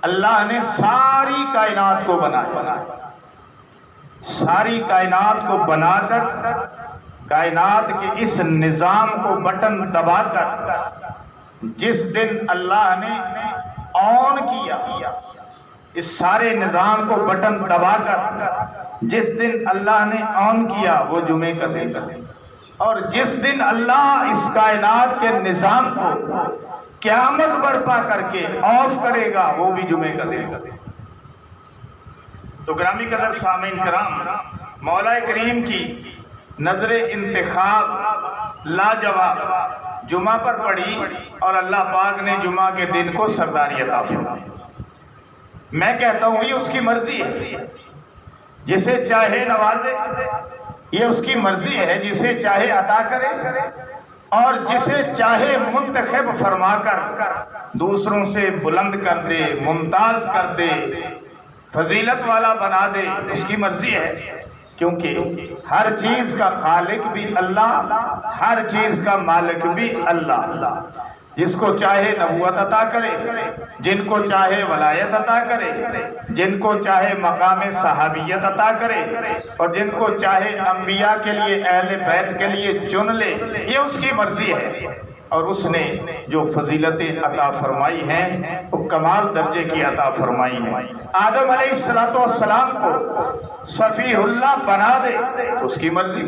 اللہ نے ساری کائنات کو بنایا، ساری کائنات کو بنا کر کائنات کے اس نظام کو بٹن دبا کر جس دن اللہ نے آن کیا، اس سارے نظام کو بٹن دبا کر جس دن اللہ نے آن کیا وہ جمعے کا دن، اور جس دن اللہ اس کائنات کے نظام کو قیامت برپا کر کے آف کرے گا وہ بھی جمعے کا دن۔ تو گرامی قدر سامعین کرام، مولا کریم کی نظر انتخاب لاجواب جمعہ پر پڑی اور اللہ پاک نے جمعہ کے دن کو سرداری عطا فرمائی۔ میں کہتا ہوں یہ اس کی مرضی ہے، جسے چاہے نوازے، یہ اس کی مرضی ہے، جسے چاہے عطا کرے اور جسے چاہے منتخب فرما کر دوسروں سے بلند کر دے، ممتاز کر دے، فضیلت والا بنا دے، اس کی مرضی ہے۔ کیونکہ ہر چیز کا خالق بھی اللہ، ہر چیز کا مالک بھی اللہ، جس کو چاہے نبوت عطا کرے، جن کو چاہے ولایت عطا کرے، جن کو چاہے مقام صحابیت عطا کرے، اور جن کو چاہے انبیاء کے لیے، اہل بیت کے لیے چن لے، یہ اس کی مرضی ہے۔ اور اس نے جو فضیلتیں عطا فرمائی ہیں وہ کمال درجے کی عطا فرمائی ہیں۔ آدم علیہ السلام کو صفی اللہ بنا دے اس کی مرضی،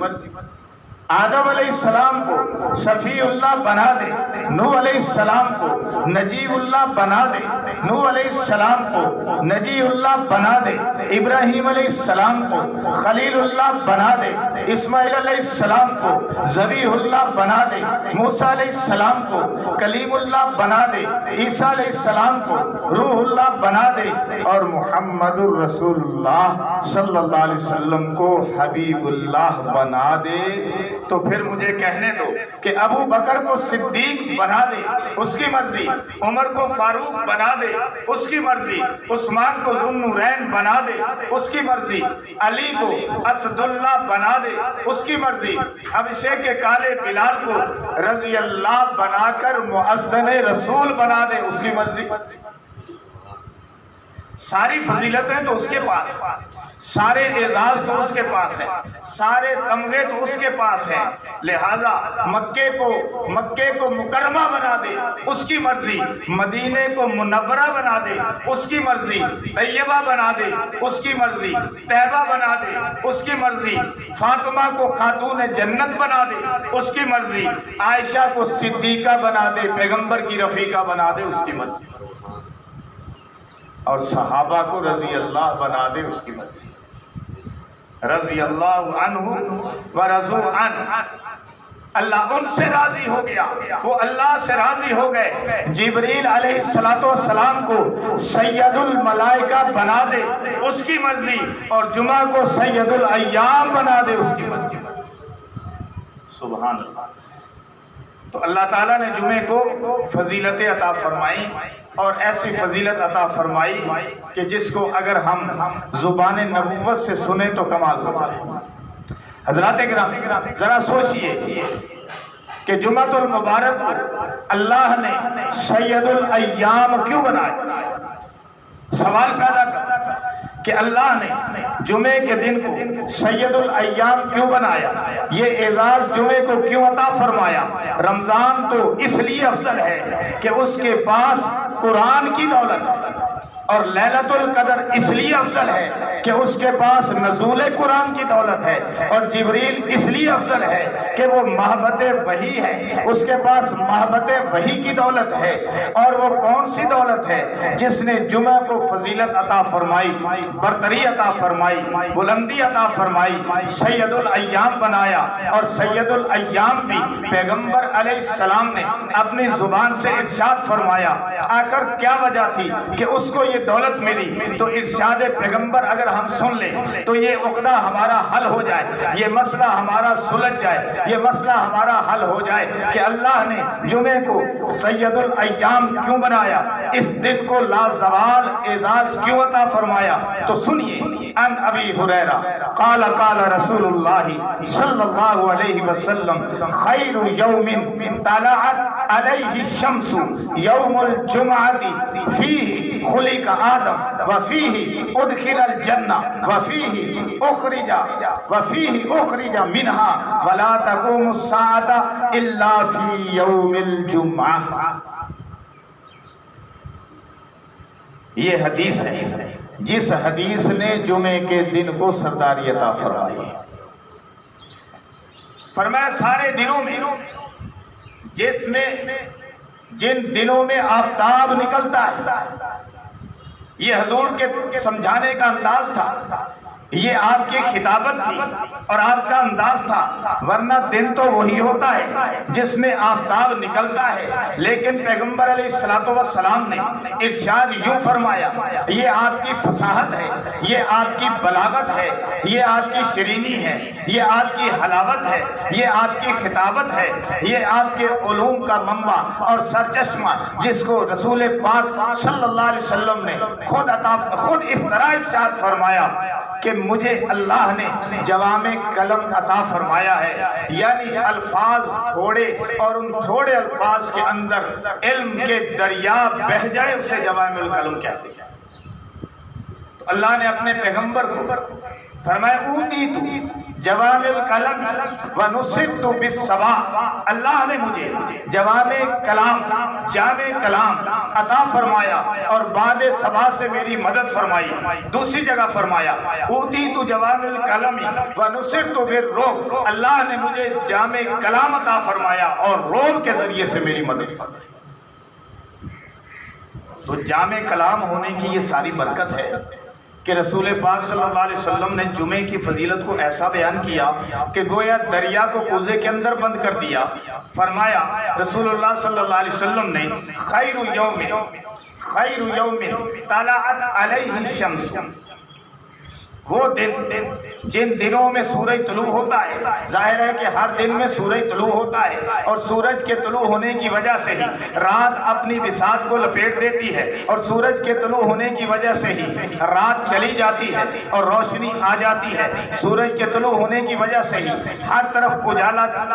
آدم علیہ السلام کو صفی اللہ بنا دے، نوح علیہ السلام کو نجی اللہ بنا دے، نوح علیہ السلام کو نجی اللہ بنا دے، ابراہیم علیہ السلام کو خلیل اللہ بنا دے، اسماعیل علیہ السلام کو ذبیح اللہ بنا دے، موسیٰ علیہ السلام کو کلیم اللہ بنا دے، عیسیٰ علیہ السلام کو روح اللہ بنا دے، اور محمد الرسول اللہ صلی اللہ علیہ وسلم کو حبیب اللہ بنا دے، تو پھر مجھے کہنے دو کہ ابو بکر کو صدیق بنا دے اس کی مرضی، عمر کو فاروق بنا دے اس کی مرضی، عثمان کو ذو النورین بنا دے اس کی مرضی، علی کو اسد اللہ بنا دے اس کی مرضی، حبشے کے کالے بلال کو رضی اللہ بنا کر مؤذن رسول بنا دے اس کی مرضی۔ ساری فضیلتیں تو اس کے پاس، سارے اعزاز تو اس کے پاس ہیں، سارے تمغے تو اس کے پاس ہیں، لہذا مکے کو مکرمہ بنا دے اس کی مرضی، مدینے کو منورہ بنا دے اس کی مرضی، طیبہ بنا دے اس کی مرضی، طیبہ بنا دے اس کی مرضی، فاطمہ کو خاتون جنت بنا دے اس کی مرضی، عائشہ کو صدیقہ بنا دے، پیغمبر کی رفیقہ بنا دے اس کی مرضی، اور صحابہ کو رضی اللہ بنا دے اس کی مرضی۔ رضی اللہ عنہ ورضوا عنہ، اللہ ان سے راضی ہو گیا، وہ اللہ سے راضی ہو گئے۔ جبریل علیہ السلام کو سید الملائکہ بنا دے اس کی مرضی، اور جمعہ کو سید الایام بنا دے اس کی مرضی۔ سبحان اللہ۔ تو اللہ تعالیٰ نے جمعے کو فضیلت عطا فرمائی، اور ایسی فضیلت عطا فرمائی کہ جس کو اگر ہم زبان نبوت سے سنیں تو کمال ہو جائے۔ حضرات کرام ذرا سوچئے کہ جمعۃ المبارک کو اللہ نے سید الایام کیوں بنایا؟ سوال پیدا کر کہ اللہ نے جمعے کے دن کو سید الایام کیوں بنایا، یہ اعزاز جمعے کو کیوں عطا فرمایا؟ رمضان تو اس لیے افضل ہے کہ اس کے پاس قرآن کی دولت ہے، اور لیلۃ القدر اس لیے افضل ہے کہ اس کے پاس نزول قرآن کی دولت ہے، اور جبریل اس لیے افضل ہے کہ وہ محبت وحی ہے، اس کے پاس محبت وحی کی دولت ہے۔ اور وہ کون سی دولت ہے؟ جس نے جمعہ کو فضیلت عطا فرمائی، برتری عطا فرمائی، بلندی عطا فرمائی، سید الایام بنایا، اور سید الایام بھی پیغمبر علیہ السلام نے اپنی زبان سے ارشاد فرمایا۔ آخر کیا وجہ تھی کہ اس کو یہ دولت ملی؟ تو ارشاد پیغمبر اگر ہم سن لیں تو یہ عقدہ ہمارا حل ہو جائے، یہ مسئلہ ہمارا سلجھ جائے، یہ مسئلہ ہمارا حل ہو جائے کہ اللہ نے جمعے کو سید الایام کیوں بنایا، اس دن کو لازوال اعزاز کیوں عطا فرمایا؟ تو سنیے، ان ابی ہریرہ قال قال رسول اللہ صلی اللہ علیہ وسلم خیر یوم طلعت علیہ الشمس یوم الجمعہ فیہ خلق آدم وفیہ ادخل الجنہ وفیہ اخرج منہا ولا تقوم الساعة الا فی یوم الجمعہ۔ یہ حدیث ہے جس حدیث نے جمعے کے دن کو سرداری عطا فرمائی۔ فرمایا سارے دنوں میں جن دنوں میں آفتاب نکلتا ہے، یہ حضور کے سمجھانے کا انداز تھا، یہ آپ کی خطابت تھی اور آپ کا انداز تھا، ورنہ دن تو وہی ہوتا ہے جس میں آفتاب نکلتا ہے، لیکن پیغمبر علیہ السلام نے ارشاد یوں فرمایا، یہ آپ کی فصاحت ہے، یہ آپ کی بلاغت ہے، یہ آپ کی شرینی ہے، یہ آپ کی حلاوت ہے، یہ آپ کی خطابت ہے، یہ آپ کے علوم کا منبع اور سرچشمہ، جس کو رسول پاک صلی اللہ علیہ وسلم نے خود اس طرح ارشاد فرمایا کہ مجھے اللہ نے جوامع کلم عطا فرمایا ہے، یعنی الفاظ تھوڑے اور ان تھوڑے الفاظ کے اندر علم کے دریا بہہ جائے، اسے جوامع الکلم کہتے ہیں۔ تو اللہ نے اپنے پیغمبر کو فرمایا اوتیتو جوامع الکلم ونصرت بالصبا، اللہ نے مجھے جوامع کلام، جامع کلام عطا فرمایا اور بعد صبا سے میری مدد فرمائی۔ دوسری جگہ فرمایا اوتیتو جوامع الکلم ونصرت بالرعب، اللہ نے مجھے جامع کلام عطا فرمایا اور رعب کے ذریعے سے میری مدد فرمائی۔ تو جامع کلام ہونے کی یہ ساری برکت ہے کہ رسول پاک صلی اللہ علیہ وسلم نے جمعے کی فضیلت کو ایسا بیان کیا کہ گویا دریا کو کوزے کے اندر بند کر دیا۔ فرمایا رسول اللہ صلی اللہ علیہ وسلم نے خیر یوم طلعت علیہ الشمس، وہ دن جن دنوں میں سورج طلوع ہوتا ہے، ظاہر ہے کہ ہر دن میں سورج طلوع ہوتا ہے اور سورج کے طلوع ہونے کی وجہ سے ہی رات اپنی بساط کو لپیٹ دیتی ہے اور سورج کے طلوع ہونے کی وجہ سے ہی رات چلی جاتی ہے اور روشنی آ جاتی ہے۔ سورج کے طلوع ہونے کی وجہ سے ہی ہر طرف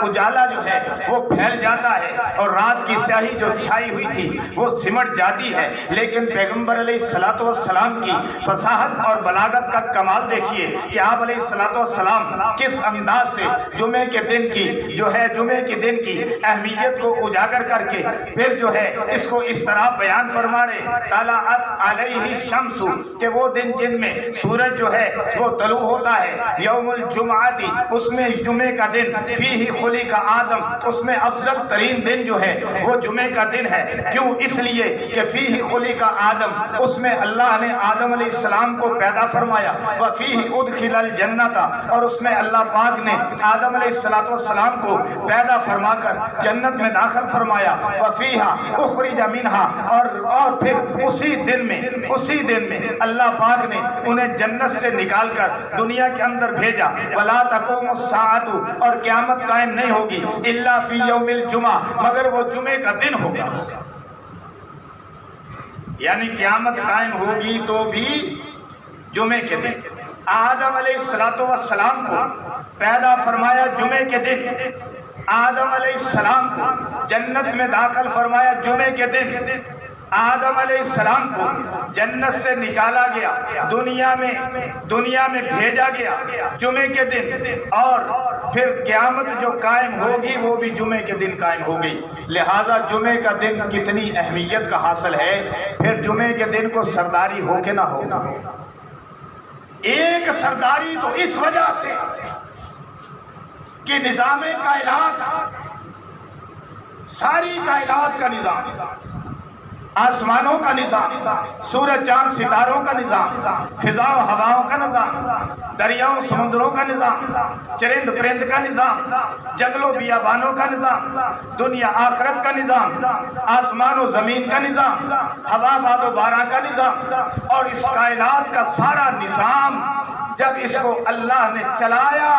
اجالا جو ہے وہ پھیل جاتا ہے اور رات کی سیاہی جو چھائی ہوئی تھی وہ سمٹ جاتی ہے۔ لیکن پیغمبر علیہ السلام کی فصاحت اور بلاغت کا کمال دیکھیے کہ آپ علیہ السلام کس انداز سے جمعے کے دن کی اہمیت کو اجاگر کر کے پھر جو ہے اس کو اس طرح بیان فرما رہے، طلعت علیہ الشمس، کہ وہ دن جن میں سورج جو ہے وہ طلوع ہوتا ہے، یوم الجمعہ، اس میں جمعے کا دن، فیہ خلق آدم، اس میں افضل ترین دن جو ہے وہ جمعے کا دن ہے۔ کیوں؟ اس لیے کہ فیہ خلق آدم، اس میں اللہ نے آدم علیہ السلام کو پیدا فرمایا، وفیہ ادخل الجنہ، اور اس میں اللہ پاک نے آدم علیہ السلام کو پیدا فرما کر جنت میں داخل فرمایا، وفیہا اخرج منہا، اور پھر اسی دن میں اللہ پاک نے انہیں جنت سے نکال کر دنیا کے اندر بھیجا۔ ولا تقوم الساعۃ، اور قیامت قائم نہیں ہوگی، الا فی یوم الجمعہ، مگر وہ جمعے کا دن ہوگا، یعنی قیامت قائم ہوگی تو بھی جمعے کے دن۔ آدم علیہ السلام کو پیدا فرمایا جمعے کے دن، آدم علیہ السلام کو جنت میں داخل فرمایا جمعے کے دن، آدم علیہ السلام کو جنت سے نکالا گیا، دنیا میں بھیجا گیا جمعے کے دن، اور پھر قیامت جو قائم ہوگی وہ بھی جمعے کے دن قائم ہوگی۔ لہٰذا جمعے کا دن کتنی اہمیت کا حاصل ہے، پھر جمعے کے دن کو سرداری ہو کے نہ ہو۔ ایک سرداری تو اس وجہ سے کہ نظام کائنات، ساری کائنات کا نظام، آسمانوں کا نظام، سورج چاند ستاروں کا نظام، فضا و ہواؤں کا نظام، دریاؤں سمندروں کا نظام، چرند پرند کا نظام، جنگل و بیابانوں کا نظام، دنیا آخرت کا نظام، آسمان و زمین کا نظام، ہوا باد و باران کا نظام، اور اس کائنات کا سارا نظام جب اس کو اللہ نے چلایا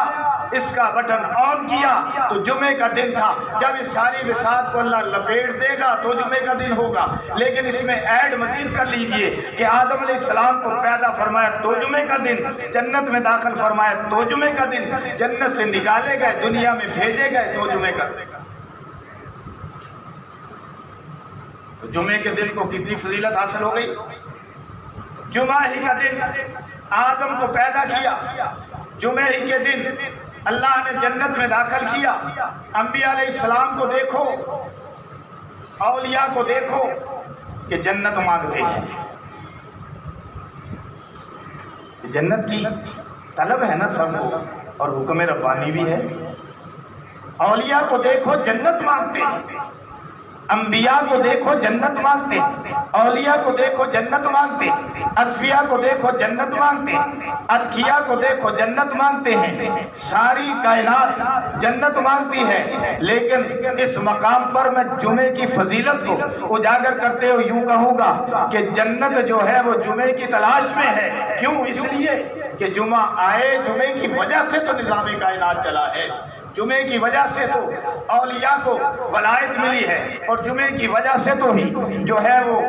اس کا بٹن آن کیا تو جمعے کا دن تھا. جب اس ساری بساط کو اللہ لپیٹ دے گا تو جمعے کا دن ہوگا. لیکن اس میں ایڈ مزید کر لیجئے کہ آدم علیہ السلام کو پیدا فرمایا تو جمعے کا دن, جنت میں داخل فرمایا تو جمعے کا دن, جنت سے نکالے گئے دنیا میں بھیجے گئے تو جمعے کا دن. جمعے کے دن کو کتنی فضیلت حاصل ہو گئی. جمعہ ہی کا دن آدم کو پیدا کیا, جمعے ہی کے دن اللہ نے جنت میں داخل کیا. انبیاء علیہ السلام کو دیکھو, اولیاء کو دیکھو کہ جنت مانگتے ہیں. جنت کی طلب ہے نا سب کو, اور حکم ربانی بھی ہے. اولیاء کو دیکھو جنت مانگتے ہیں, انبیاء کو دیکھو جنت مانگتے ہیں, اولیاء کو دیکھو جنت مانگتے ہیں, اصفیاء کو دیکھو جنت مانگتے ہیں, اتقیاء کو دیکھو جنت مانگتے ہیں. ساری کائنات جنت مانگتی ہے. لیکن اس مقام پر میں جمعے کی فضیلت کو اجاگر کرتے ہوئے یوں کہوں گا کہ جنت جو ہے وہ جمعے کی تلاش میں ہے. کیوں؟ اس لیے کہ جمعہ آئے, جمعے کی وجہ سے تو نظام کائنات چلا ہے, جمعے کی وجہ سے تو اولیاء کو ولایت ملی ہے, اور جمعے کی وجہ سے تو ہی جو ہے وہ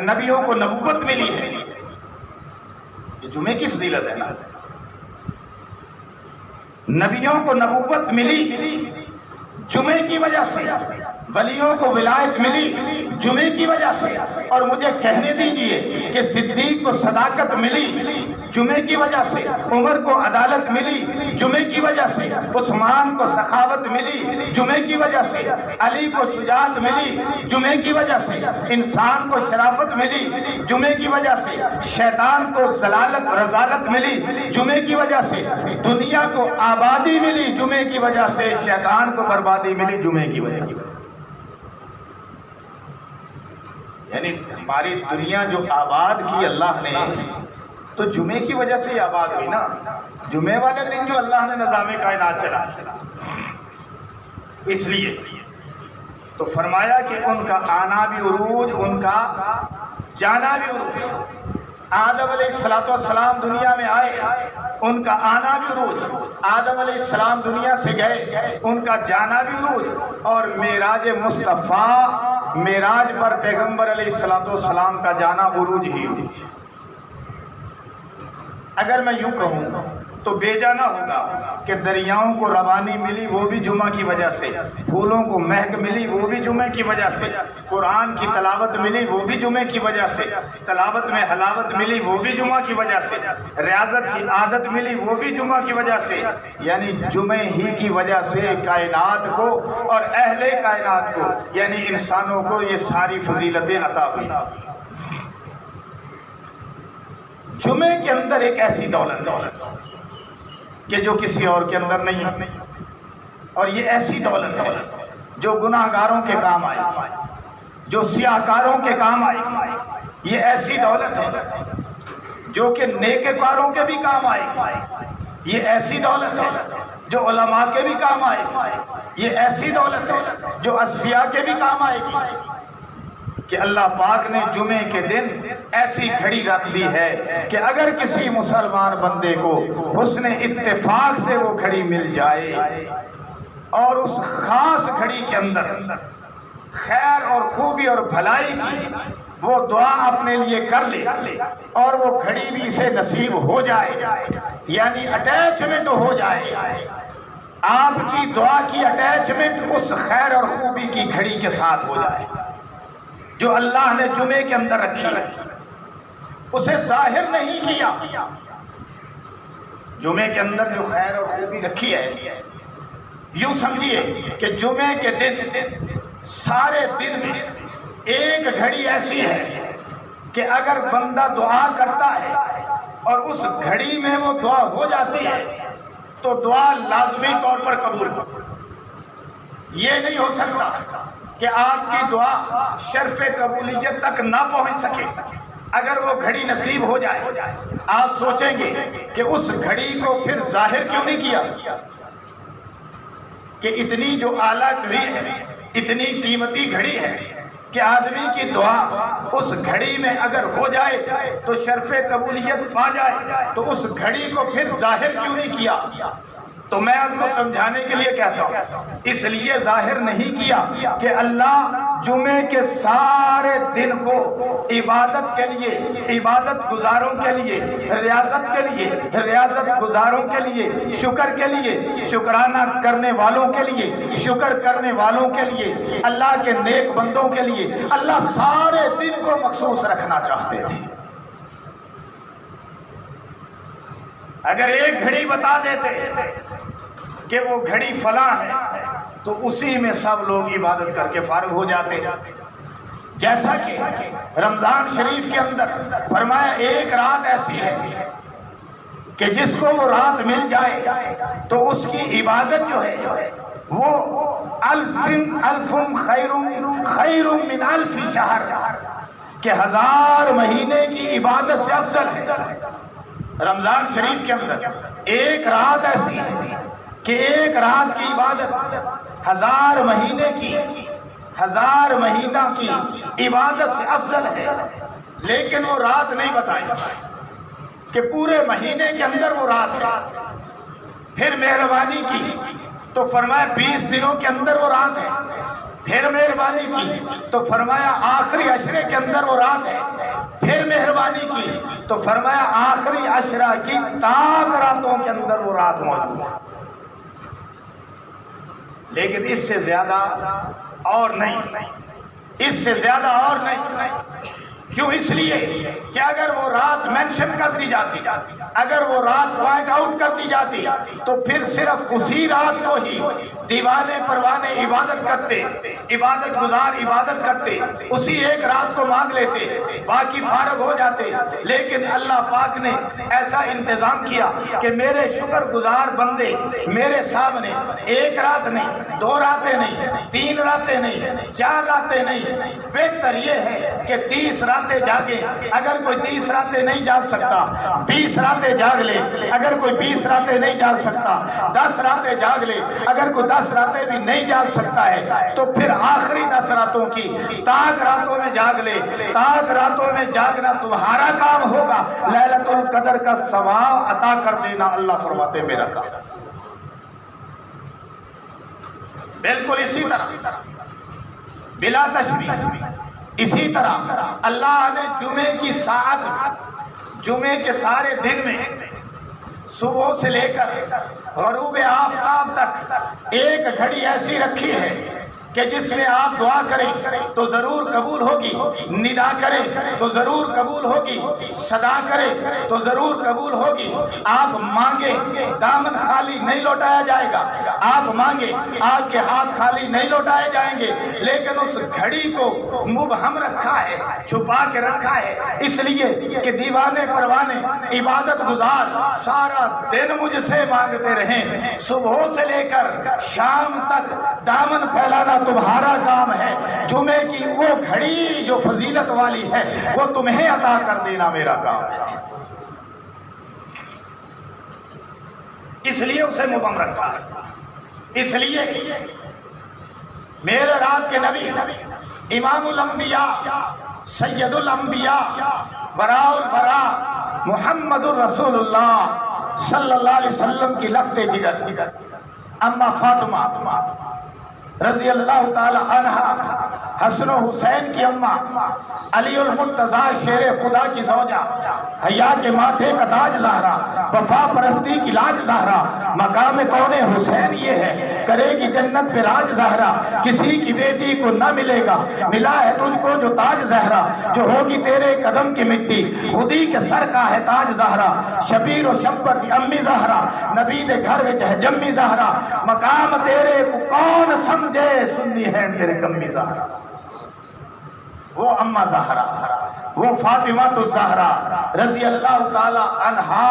نبیوں کو نبوت ملی ہے. یہ جمعے کی فضیلت ہے نا. نبیوں کو نبوت ملی جمعے کی وجہ سے, ولیوں کو ولایت ملی جمعے کی وجہ سے, اور مجھے کہنے دیجئے کہ صدیق کو صداقت ملی جمعے کی وجہ سے, عمر کو عدالت ملی جمعے کی وجہ سے, عثمان کو سخاوت ملی جمعے کی وجہ سے, علی کو شجاعت ملی جمعے کی وجہ سے, انسان کو شرافت ملی جمعے کی وجہ سے, شیطان کو ضلالت رذالت ملی جمعے کی وجہ سے, دنیا کو آبادی ملی جمعے کی وجہ سے, شیطان کو بربادی ملی جمعے کی وجہ سے. یعنی ہماری دنیا جو آباد کی اللہ نے تو جمعے کی وجہ سے ہی آباد ہوئی نا. جمعے والے دن جو اللہ نے نظام کائنات چلا, اس لیے تو فرمایا کہ ان کا آنا بھی عروج, ان کا جانا بھی عروج. آدم علیہ السلام دنیا میں آئے, ان کا آنا بھی عروج. آدم علیہ السلام دنیا سے گئے, ان کا جانا بھی عروج. اور معراج مصطفیٰ, معراج پر پیغمبر علیہ السلام کا جانا عروج ہی عروج. اگر میں یوں کہوں تو بے جانا ہوگا کہ دریاؤں کو روانی ملی وہ بھی جمعہ کی وجہ سے, پھولوں کو مہک ملی وہ بھی جمعے کی وجہ سے, قرآن کی تلاوت ملی وہ بھی جمعے کی وجہ سے, تلاوت میں حلاوت ملی وہ بھی جمعہ کی وجہ سے, ریاضت کی عادت ملی وہ بھی جمعہ کی وجہ سے. یعنی جمعے ہی کی وجہ سے کائنات کو اور اہل کائنات کو یعنی انسانوں کو یہ ساری فضیلتیں عطا ہوئی. جمعے کے اندر ایک ایسی دولت کہ جو کسی اور کے اندر نہیں ہے, اور یہ ایسی دولت ہے جو گناہ گاروں کے کام آئے, جو سیاہ کاروں کے کام آئے. یہ ایسی دولت ہے جو کہ نیک کاروں کے بھی کام آئے. یہ ایسی دولت ہے جو علماء کے بھی کام آئے. یہ ایسی دولت ہے جو اصفیاء کے بھی کام آئے گی. کہ اللہ پاک نے جمعے کے دن ایسی گھڑی رکھ دی ہے کہ اگر کسی مسلمان بندے کو حسن اتفاق سے وہ گھڑی مل جائے اور اس خاص گھڑی کے اندر خیر اور خوبی اور بھلائی کی وہ دعا اپنے لیے کر لے اور وہ گھڑی بھی اسے نصیب ہو جائے, یعنی اٹیچمنٹ ہو جائے, آپ کی دعا کی اٹیچمنٹ اس خیر اور خوبی کی گھڑی کے ساتھ ہو جائے جو اللہ نے جمعے کے اندر رکھی ہے, اسے ظاہر نہیں کیا. جمعے کے اندر جو خیر اور خوبی رکھی ہے, یوں سمجھیے کہ جمعے کے دن سارے دن میں ایک گھڑی ایسی ہے کہ اگر بندہ دعا کرتا ہے اور اس گھڑی میں وہ دعا ہو جاتی ہے تو دعا لازمی طور پر قبول ہو. یہ نہیں ہو سکتا کہ آپ کی دعا شرف قبولیت تک نہ پہنچ سکے. اگر وہ گھڑی نصیب ہو جائے آپ سوچیں گے کہ اس گھڑی کو پھر ظاہر کیوں نہیں کیا, کہ اتنی جو اعلیٰ گھڑی ہے, اتنی قیمتی گھڑی ہے کہ آدمی کی دعا اس گھڑی میں اگر ہو جائے تو شرف قبولیت پا جائے, تو اس گھڑی کو پھر ظاہر کیوں نہیں کیا. تو میں آپ کو سمجھانے کے لیے کہتا ہوں، اس لیے ظاہر نہیں کیا کہ اللہ جمعے کے سارے دن کو عبادت کے لیے، عبادت گزاروں کے لیے، ریاضت کے لیے، ریاضت گزاروں کے لیے، شکر کے لیے، شکرانہ کرنے والوں کے لیے، شکر کرنے والوں کے لیے، اللہ کے نیک بندوں کے لیے اللہ سارے دن کو مخصوص رکھنا چاہتے تھے۔ اگر ایک گھڑی بتا دیتے کہ وہ گھڑی فلاں ہے تو اسی میں سب لوگ عبادت کر کے فارغ ہو جاتے، جیسا کہ رمضان شریف کے اندر فرمایا ایک رات ایسی ہے کہ جس کو وہ رات مل جائے تو اس کی عبادت جو ہے وہ الف خیر من الف شہر، کہ 1000 مہینے کی عبادت سے افضل ہے۔ رمضان شریف کے اندر ایک رات ایسی ہے کہ ایک رات کی عبادت 1000 مہینے کی، 1000 مہینہ کی عبادت سے افضل ہے، لیکن وہ رات نہیں بتائی کہ پورے مہینے کے اندر وہ رات ہے۔ پھر مہربانی کی تو فرمایا 20 دنوں کے اندر وہ رات ہے، پھر مہربانی کی تو فرمایا آخری عشرے کے اندر وہ رات ہے، پھر مہربانی کی تو فرمایا آخری عشرہ کی تاک راتوں کے اندر وہ رات موجود ہے۔ لیکن اس سے زیادہ اور نہیں، اس سے زیادہ اور نہیں۔ کیوں؟ اس لیے کہ اگر وہ رات مینشن کر دی جاتی، اگر وہ رات پوائنٹ آؤٹ کر دی جاتی تو پھر صرف اسی رات کو ہی دیوانے پروانے عبادت کرتے، عبادت گزار عبادت کرتے، اسی ایک رات کو مانگ لیتے، باقی فارغ ہو جاتے۔ لیکن اللہ پاک نے ایسا انتظام کیا کہ میرے شکر گزار بندے میرے سامنے ایک رات نہیں، 2 راتیں نہیں، 3 راتیں نہیں، 4 راتیں نہیں، بہتر یہ ہے کہ 30 راتیں جاگیں۔ اگر کوئی 30 راتیں نہیں جاگ سکتا 20 راتیں جاگ لے، اگر کوئی 20 راتیں نہیں جاگ سکتا 10 راتیں جاگ لے، اگر کوئی 10 راتیں بھی نہیں جاگ سکتا ہے تو پھر آخری 10 راتوں کی تاک راتوں میں جاگ لے۔ تاک راتوں میں جاگنا تمہارا کام ہوگا، لیلۃ القدر کا ثواب عطا کر دینا اللہ فرماتے میرا کام۔ بالکل اسی طرح بلا تشبیہ، اسی طرح اللہ نے جمعے کی ساعت، جمعے کے سارے دن میں صبح سے لے کر غروب آفتاب تک ایک گھڑی ایسی رکھی ہے کہ جس میں آپ دعا کریں تو ضرور قبول ہوگی، ندا کریں تو ضرور قبول ہوگی، صدا کریں تو ضرور قبول ہوگی۔ آپ مانگیں دامن خالی نہیں لوٹایا جائے گا، آپ مانگیں آپ کے ہاتھ خالی نہیں لوٹائے جائیں گے۔ لیکن اس گھڑی کو مبہم رکھا ہے، چھپا کے رکھا ہے، اس لیے کہ دیوانے پروانے عبادت گزار سارا دن مجھ سے مانگتے رہیں، صبح سے لے کر شام تک دامن پھیلانا تمہارا کام ہے۔ جمعے کی وہ گھڑی جو فضیلت والی ہے وہ تمہیں عطا کر دینا میرا کام ہے، اس لیے اسے مبہم رکھا ہے۔ اس لیے میرے رات کے نبی امام الانبیاء سید الانبیاء براء البراء محمد الرسول اللہ صلی اللہ علیہ وسلم کی لخت جگر اما فاطمہ رضی اللہ تعالی عنہ، حسن و حسین کی اماں، علی المرتضیٰ شیر خدا کی زوجہ، حیا کے ماتھے کا تاج زہرا، وفا پرستی کی لاج زہرا، مقام کون حسین یہ ہے کرے گی جنت پہ راج زہرا، کسی کی بیٹی کو نہ ملے گا ملا ہے تجھ کو جو تاج زہرا، جو ہوگی تیرے قدم کی مٹی خودی کے سر کا ہے تاج زہرا، شبیر و شبر دی امی زہرا، نبی دے گھر وچ ہے جمی زہرا، مقام تیرے کو کون سمجھے سنی ہے تیرے کمی زہرا۔ وہ اماں زہرا، وہ فاطمہ الزہرا رضی اللہ تعالی عنہا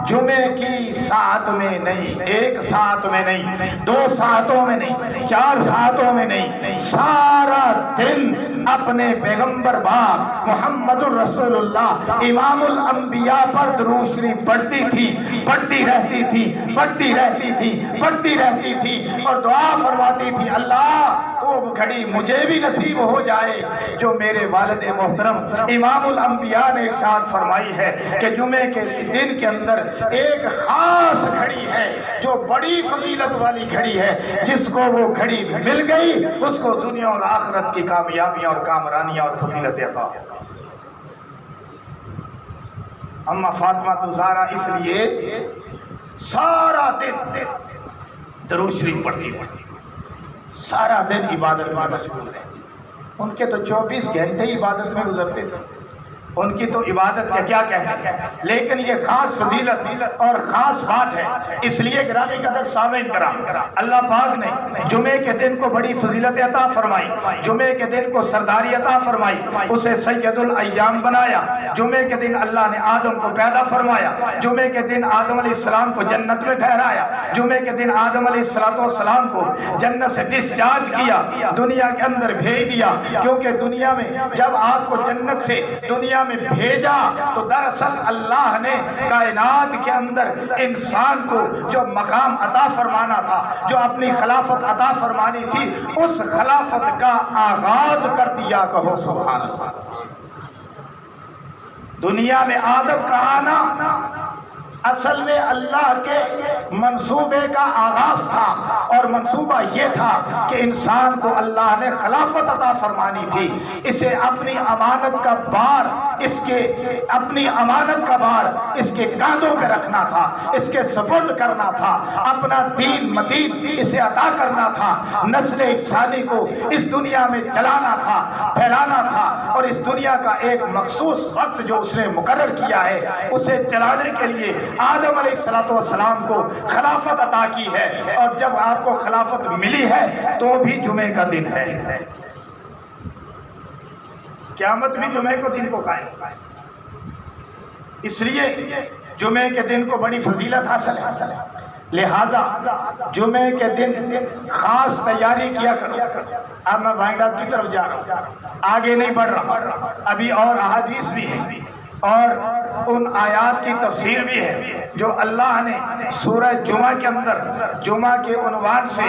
جمعے کی ساعت میں نہیں، 1 ساعت میں نہیں، 2 ساعتوں میں نہیں، 4 ساعتوں میں نہیں، سارا دن اپنے پیغمبر باپ محمد الرسول اللہ امام الانبیاء پر درود شریف پڑھتی تھی، پڑھتی رہتی تھی، پڑھتی رہتی تھی، پڑھتی رہتی تھی، اور دعا فرماتی تھی اللہ وہ گھڑی مجھے بھی نصیب ہو جائے جو میرے والد محترم امام الانبیاء نے ارشاد فرمائی ہے کہ جمعے کے دن کے اندر ایک خاص گھڑی ہے جو بڑی فضیلت والی گھڑی ہے، جس کو وہ گھڑی مل گئی اس کو دنیا اور آخرت کی کامیابیاں اور کامرانیاں اور فضیلتیں عطا۔ اما فاطمہ تو زہرا اس لیے سارا دن درود شریف پڑھتی، سارا دن عبادت میں مشغول رہتی۔ ان کے تو 24 گھنٹے عبادت میں گزرتے تھے، ان کی تو عبادت کا کیا کہنے، لیکن یہ خاص فضیلت اور خاص بات ہے۔ اس لیے گرامی قدر سامعین کرام، اللہ پاک نے جمعے کے دن کو بڑی فضیلت عطا فرمائی، جمعے کے دن کو سرداری عطا فرمائی، اسے سید الایام بنایا۔ جمعے کے دن اللہ نے آدم کو پیدا فرمایا، جمعے کے دن آدم علیہ السلام کو جنت میں ٹھہرایا، جمعے کے دن آدم علیہ السلام کو جنت سے ڈسچارج کیا، دنیا کے اندر بھیج دیا، کیونکہ دنیا میں جب آپ کو جنت سے دنیا میں بھیجا تو دراصل اللہ نے کائنات کے اندر انسان کو جو مقام عطا فرمانا تھا، جو اپنی خلافت عطا فرمانی تھی، اس خلافت کا آغاز کر دیا۔ کہو سبحان اللہ۔ دنیا میں آدم کا آنا اصل میں اللہ کے منصوبے کا آغاز تھا، اور منصوبہ یہ تھا کہ انسان کو اللہ نے خلافت عطا فرمانی تھی، اسے اپنی امانت کا بار اپنی امانت کا بار اس کے کاندھوں پہ رکھنا تھا، اس کے سپرد کرنا تھا، اپنا دین متین اسے عطا کرنا تھا، نسل انسانی کو اس دنیا میں چلانا تھا، پھیلانا تھا، اور اس دنیا کا ایک مخصوص وقت جو اس نے مقرر کیا ہے اسے چلانے کے لیے آدم علیہ السلام کو خلافت عطا کی ہے۔ اور جب آپ کو خلافت ملی ہے تو بھی جمعے کا دن ہے، قیامت بھی جمعے کو دن کو قائم، اس لیے جمعے کے دن کو بڑی فضیلت حاصل ہے۔ لہذا جمعے کے دن خاص تیاری کیا کرو۔ اب میں وائنڈ اپ کی طرف جا رہا ہوں، آگے نہیں بڑھ رہا، ابھی اور احادیث بھی ہیں اور ان آیات کی تفسیر بھی ہے جو اللہ نے سورہ جمعہ کے اندر جمعہ کے عنوان سے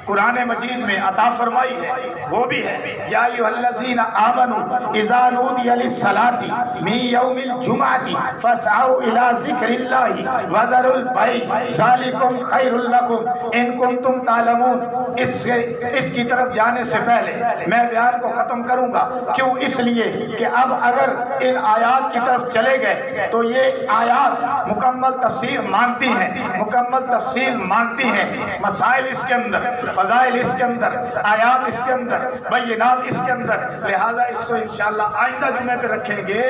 قرآن مجید میں عطا فرمائی ہے، وہ بھی ہے یا ایھا الذین آمنوا اذا نودی للصلاۃ من یوم الجمعۃ فاسعوا الی ذکر اللہ وذروا البیع ذلکم خیر لکم ان کنتم تعلمون۔ اس کی طرف جانے سے پہلے میں بیان کو ختم کروں گا، کیوں؟ اس لیے کہ اب اگر ان آیات کی طرف چلے گئے تو یہ آیات مکمل تفسیر مانگتی ہیں، مکمل تفصیل مانگتی ہیں، مسائل اس کے اندر، فضائل اس کے اندر، آیات اس کے اندر، بینات اس کے اندر، لہذا اس کو انشاءاللہ آئندہ جمعے پہ رکھیں گے